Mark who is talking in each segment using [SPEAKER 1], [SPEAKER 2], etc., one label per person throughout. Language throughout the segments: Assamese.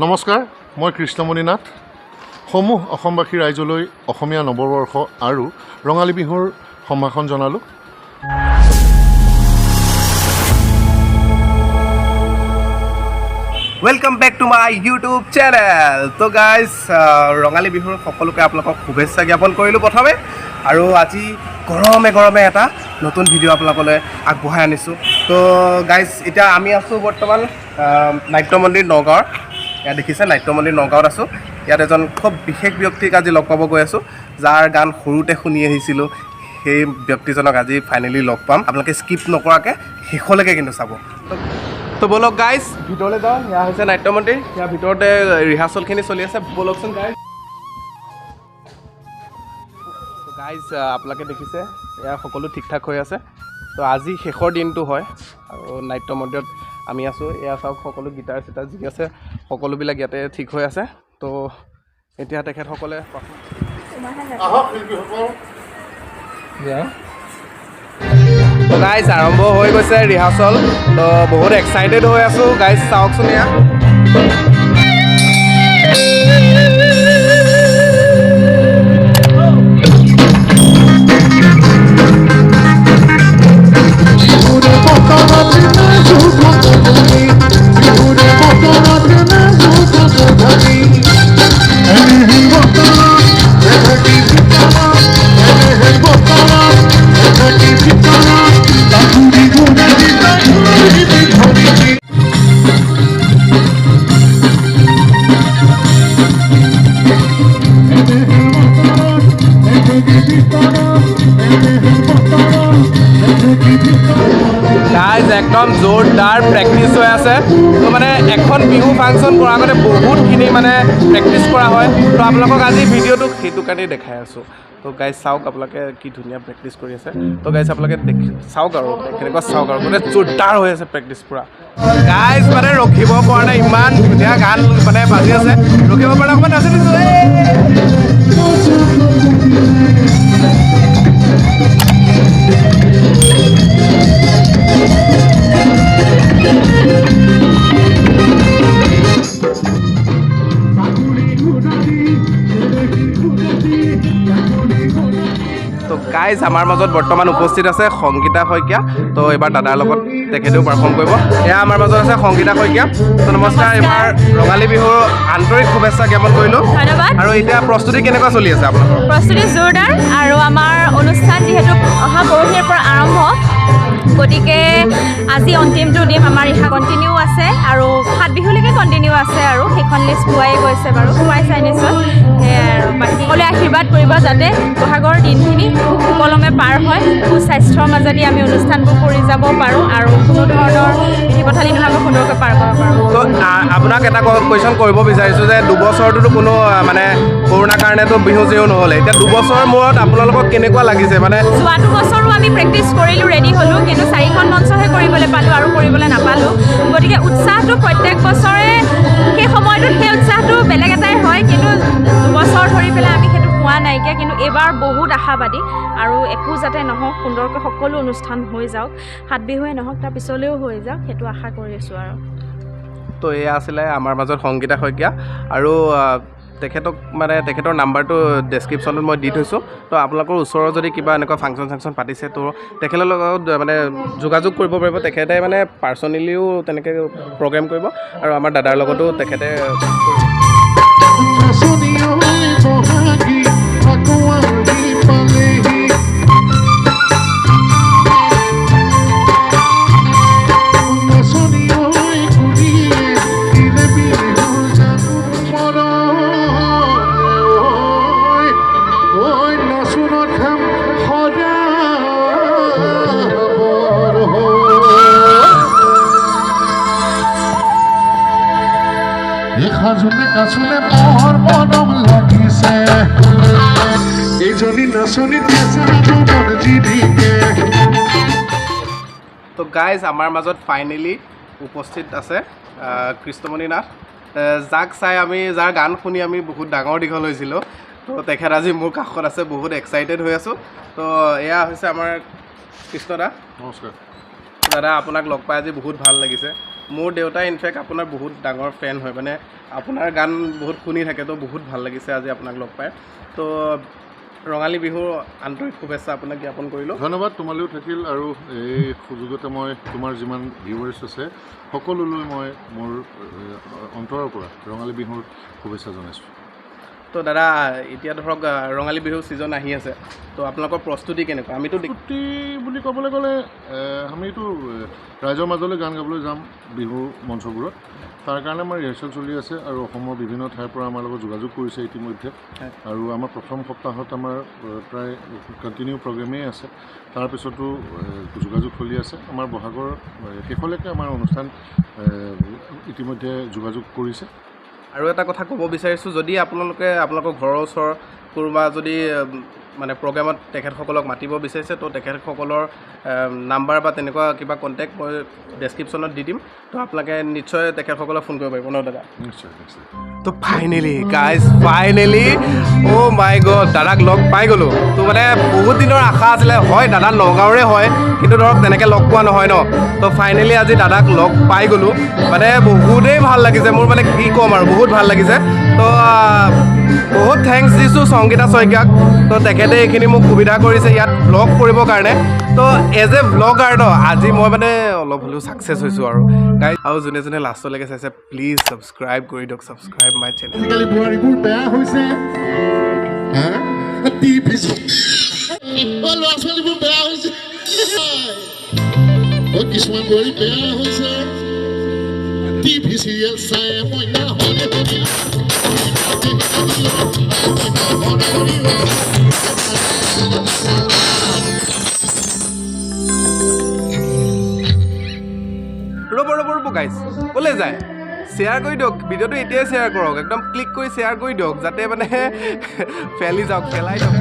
[SPEAKER 1] নমস্কাৰ, মই কৃষ্ণমনি নাথ। সমূহ অসমবাসী ৰাইজলৈ অসমীয়া নৱবৰ্ষ আৰু ৰঙালী বিহুৰ সম্ভাষণ জনালোঁ।
[SPEAKER 2] Welcome back to my YouTube channel. तो गाइज रंगाली बिहुर सकलोके आपलोকক शुभेच्छा ज्ञापन करिलो प्रथमे और आज गरमे गरमे एटा नतुन भिडिओ आपलोकले आगबঢ়াই आनिছো। तो गाइज इटा आमी आसो बर्तमान नाट्य मंदिर नगाँव। या देखिसे नाट्य मंदिर नगाँव आसो। यात एजन खूब विशेष व्यक्तिक आज लग पाब गई आसो, जार गान सरुते शुनि आहिसिलो। সেই ব্যক্তিজনক আজি ফাইনেলি লগ পাম। আপোনালোকে স্কিপ নকৰাকৈ শেষলৈকে কিন্তু চাব। তো বলক গাইজ ভিতৰলৈ যাওঁ। এয়া হৈছে নাট্য মন্দিৰ। ইয়াৰ ভিতৰতে ৰিহাৰ্চেলখিনি চলি আছে। বলকচোন গাইজ। গাইজ আপোনালোকে দেখিছে এয়া সকলো ঠিক ঠাক হৈ আছে। তো আজি শেষৰ দিনটো হয় আৰু নাট্য মন্দিৰত আমি আছোঁ। এয়া চাওক সকলো গীটাৰ চিটাৰ যি আছে সকলোবিলাক ইয়াতে ঠিক হৈ আছে। তো এতিয়া তেখেতসকলে তো গাইজ আৰম্ভ হৈ গৈছে ৰিহাৰ্চেল। তো বহুত এক্সাইটেড হৈ আছোঁ গাইজ, চাওকচোন এয়া। গাইজ একদম জোৰদাৰ প্ৰেক্টিছ হৈ আছে। তো মানে এখন বিহু ফাংচন কৰাৰ আগতে বহুতখিনি মানে প্ৰেক্টিছ কৰা হয়। তো আপোনালোকক আজি ভিডিঅ'টো সেইটো কাৰণেই দেখাই আছোঁ। তো গাইজ চাওক আপোনালোকে কি ধুনীয়া প্ৰেক্টিছ কৰি আছে। তো গাইজ আপোনালোকে চাওক আৰু কেনেকুৱা চাওক আৰু গোটেই জোৰদাৰ হৈ আছে প্ৰেক্টিছ পূৰা। গাইজ মানে ৰখিব পৰা নাই, ইমান ধুনীয়া গান মানে বাজি আছে, ৰখিব পৰা নাই। অকণমান নাচি দিছোঁ। তো গাইজ আমাৰ মাজত বৰ্তমান উপস্থিত আছে সংগীতা শইকীয়া। তো এইবাৰ দাদাৰ লগত তেখেতেও পাৰফৰ্ম কৰিব। এয়া আমাৰ মাজত আছে সংগীতা শইকীয়া। তো নমস্কাৰ। এইবাৰ ৰঙালী বিহুৰ আন্তৰিক শুভেচ্ছা জ্ঞাপন কৰিলোঁ।
[SPEAKER 3] ধন্যবাদ।
[SPEAKER 2] আৰু এতিয়া প্ৰস্তুতি কেনেকুৱা চলি আছে আপোনালোকৰ?
[SPEAKER 3] প্ৰস্তুতি জোৰদাৰ আৰু আমাৰ অনুষ্ঠান যিহেতু অহা পৰহিৰ পৰা আৰম্ভ, গতিকে আজি অন্তিমটো দিম। আমাৰ ৰিহা কণ্টিনিউ আছে আৰু 7 বিহুলৈকে কণ্টিনিউ আছে আৰু সেইখন লিষ্ট পোৱাই গৈছে বাৰু, পোৱাই চাই নিশ্চয়। সেয়াই আৰু বাকী সকলোৱে আশীৰ্বাদ কৰিব যাতে বহাগৰ দিনখিনি সুকলমে পাৰ হয়, সুস্বাস্থ্যৰ মাজেদি আমি অনুষ্ঠানবোৰ কৰি যাব পাৰোঁ আৰু কোনো ধৰণৰ বিধি পথালি নোহোৱাকৈ সুন্দৰকৈ পাৰ কৰিব পাৰোঁ।
[SPEAKER 2] তো আপোনাক এটা কুৱেশ্যন কৰিব বিচাৰিছোঁ যে দুবছৰটোতো কোনো মানে কৰোণাৰ কাৰণেতো বিহু চিহু নহ'লে, এতিয়া দুবছৰৰ মূৰত আপোনালোকক কেনেকুৱা লাগিছে? মানে
[SPEAKER 3] যোৱা দুবছৰো আমি প্ৰেক্টিছ কৰিলোঁ, ৰেডি হ'লোঁ, কিন্তু 4খন মঞ্চহে কৰিবলৈ পালোঁ আৰু কৰিবলৈ নাপালোঁ। গতিকে উৎসাহটো প্ৰত্যেক বছৰে সেই সময়টোত সেই উৎসাহটো বেলেগ এটাই হয়, কিন্তু দুবছৰ ধৰি পেলাই আমি সেইটো পোৱা নাইকিয়া। কিন্তু এইবাৰ বহুত আশাবাদী আৰু একো যাতে নহওক, সুন্দৰকৈ সকলো অনুষ্ঠান হৈ যাওক, 7 বিহুৱে নহওক তাৰ পিছলৈও হৈ যাওক, সেইটো আশা কৰি আছোঁ আৰু।
[SPEAKER 2] তো এয়া আছিলে আমাৰ মাজত সংগীতা শইকীয়া আৰু তেখেতক মানে তেখেতৰ নাম্বাৰটো ডেছক্ৰিপশ্যনত মই দি থৈছোঁ। তো আপোনালোকৰ ওচৰৰ যদি কিবা এনেকুৱা ফাংচন চাংচন পাতিছে তো তেখেতৰ লগত মানে যোগাযোগ কৰিব পাৰিব। তেখেতে মানে পাৰ্চনেলিও তেনেকৈ প্ৰগ্ৰেম কৰিব আৰু আমাৰ দাদাৰ লগতো তেখেতে
[SPEAKER 4] নাচনে মোহৰ মনম লাগিছে, এইজনী নাচনী মন জিদিকে।
[SPEAKER 2] তো গাইজ আমাৰ মাজত ফাইনেলি উপস্থিত আছে কৃষ্ণমনি নাথ, যাক চাই আমি যাৰ গান শুনি আমি বহুত ডাঙৰ দীঘল হৈছিলোঁ। তো তেখেত আজি মোৰ কাষত আছে, বহুত এক্সাইটেড হৈ আছোঁ। তো এয়া হৈছে আমাৰ কৃষ্ণ দা।
[SPEAKER 1] নমস্কাৰ
[SPEAKER 2] দাদা, আপোনাক লগ পাই আজি বহুত ভাল লাগিছে। মোৰ দেউতাই ইনফেক্ট আপোনাৰ বহুত ডাঙৰ ফেন হয় মানে আপোনাৰ গান বহুত শুনি থাকে তো বহুত ভাল লাগিছে আজি আপোনাক লগ পাই তো ৰঙালী বিহুৰ আন্তৰিক শুভেচ্ছা আপোনাক জ্ঞাপন কৰিলোঁ
[SPEAKER 1] ধন্যবাদ তোমালৈও থাকিল আৰু এই সুযোগতে মই তোমাৰ যিমান ভিউৱাৰ্ছ আছে সকলোলৈ মই মোৰ অন্তৰৰ পৰা ৰঙালী বিহুৰ শুভেচ্ছা জনাইছোঁ
[SPEAKER 2] তো দাদা এতিয়া ধৰক ৰঙালী বিহু ছিজন আহি আছে তো আপোনালোকৰ প্ৰস্তুতি কেনেকুৱা আমিতো
[SPEAKER 1] প্ৰস্তুতি বুলি ক'বলৈ গ'লে আমিতো ৰাইজৰ মাজলৈ গান গাবলৈ যাম বিহু মঞ্চবোৰত তাৰ কাৰণে আমাৰ ৰিহাৰ্চেল চলি আছে আৰু অসমৰ বিভিন্ন ঠাইৰ পৰা আমাৰ লগত যোগাযোগ কৰিছে ইতিমধ্যে আৰু আমাৰ প্ৰথম সপ্তাহত আমাৰ প্ৰায় কণ্টিনিউ প্ৰগ্ৰেমেই আছে তাৰপিছতো যোগাযোগ চলি আছে আমাৰ বহাগৰ শেষলৈকে আমাৰ অনুষ্ঠান ইতিমধ্যে যোগাযোগ কৰিছে
[SPEAKER 2] আৰু এটা কথা ক'ব বিচাৰিছোঁ যদি আপোনালোকৰ ঘৰৰ ওচৰৰ কোনোবা যদি মানে প্ৰগ্ৰেমত তেখেতসকলক মাতিব বিচাৰিছে তো তেখেতসকলৰ নাম্বাৰ বা তেনেকুৱা কিবা কণ্টেক্ট মই ডেছক্ৰিপশ্যনত দি দিম তো আপোনালোকে নিশ্চয় তেখেতসকলক ফোন কৰিব পাৰিব ন দাদা
[SPEAKER 1] নিশ্চয় নিশ্চয়
[SPEAKER 2] তো ফাইনেলি গাইজ ফাইনেলি অ' মাই গড দাদাক লগ পাই গ'লোঁ তো মানে বহুত দিনৰ আশা আছিলে হয় দাদা নগাঁৱৰে হয় কিন্তু ধৰক তেনেকৈ লগ পোৱা নহয় ন তো ফাইনেলি আজি দাদাক লগ পাই গ'লোঁ মানে বহুতেই ভাল লাগিছে মোৰ মানে কি ক'ম আৰু বহুত ভাল লাগিছে তো বহুত থেংকছ দিছোঁ সংগীতা শইকীয়াক তো তেখেতে এইখিনি মোক সুবিধা কৰিছে ইয়াত ব্লগ কৰিবৰ কাৰণে তো এজ এ ব্লগাৰ ন আজি মই মানে অলপ হ'লেও ছাকচেছ হৈছোঁ আৰু গাইজ আৰু যোনে যোনে লাষ্টলৈকে চাইছে প্লিজ ছাবস্ক্ৰাইব কৰি দিয়ক ছাবস্ক্ৰাইব মাই চেনেল
[SPEAKER 4] আজিকালি বোৱাৰীবোৰ বেয়া হৈছে ল'ৰা ছোৱালীবোৰ বেয়া হৈছে কিছুমান বোৱাৰী বেয়া হৈছে টিভি চিৰিয়েল চাই মইনা
[SPEAKER 2] ৰ'ব গাইজ ক'লৈ যায় শ্বেয়াৰ কৰি দিয়ক ভিডিঅ'টো এতিয়াই শ্বেয়াৰ কৰক একদম ক্লিক কৰি শ্বেয়াৰ কৰি দিয়ক যাতে মানে ফেলি যাওক ফেলাই দিয়ক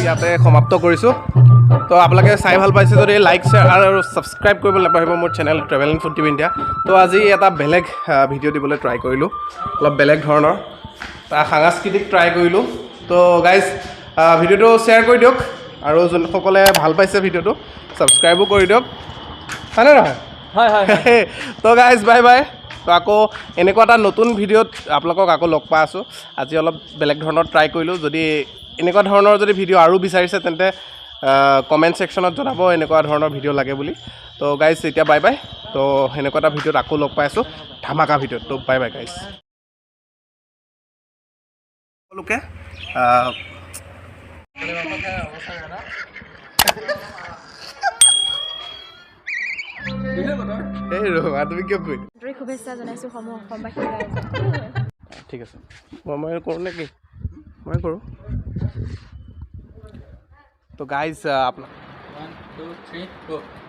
[SPEAKER 2] ইয়াতে সমাপ্ত কৰিছোঁ তো আপোনালোকে চাই ভাল পাইছে যদি লাইক শ্বেয়াৰ আৰু ছাবস্ক্ৰাইব কৰিবলৈ নাপাহৰিব মোৰ channel travel and food TV India তো আজি এটা বেলেগ ভিডিঅ' দিবলৈ ট্ৰাই কৰিলোঁ অলপ বেলেগ ধৰণৰ তাৰ সাংস্কৃতিক ট্ৰাই কৰিলোঁ তো গাইজ ভিডিঅ'টো শ্বেয়াৰ কৰি দিয়ক আৰু যোনসকলে ভাল পাইছে ভিডিঅ'টো ছাবস্ক্ৰাইবো কৰি দিয়ক হয়নে নহয়
[SPEAKER 3] হয় হয়
[SPEAKER 2] তো গাইজ বাই বাই তো আকৌ এনেকুৱা এটা নতুন ভিডিঅ'ত আপোনালোকক আকৌ লগ পাই আছোঁ আজি অলপ বেলেগ ধৰণৰ ট্ৰাই কৰিলোঁ যদি এনেকুৱা ধৰণৰ যদি ভিডিঅ' আৰু বিচাৰিছে তেন্তে কমেণ্ট ছেকশ্যনত জনাব এনেকুৱা ধৰণৰ ভিডিঅ' লাগে বুলি তো গাইজ এতিয়া বাই বাই তো সেনেকুৱা এটা ভিডিঅ'ত আকৌ লগ পাই আছোঁ ধামাকা ভিডিঅ'ত তো বাই বাই গাইজ সকলোকে এই ৰ'বা তুমি কিয় কৈ
[SPEAKER 3] শুভেচ্ছা জনাইছোঁ অসমবাসীৰ
[SPEAKER 2] ঠিক আছে মই কৰোঁ নে কি মই কৰোঁ তো গাইজ আপোনাক 1 2 3 4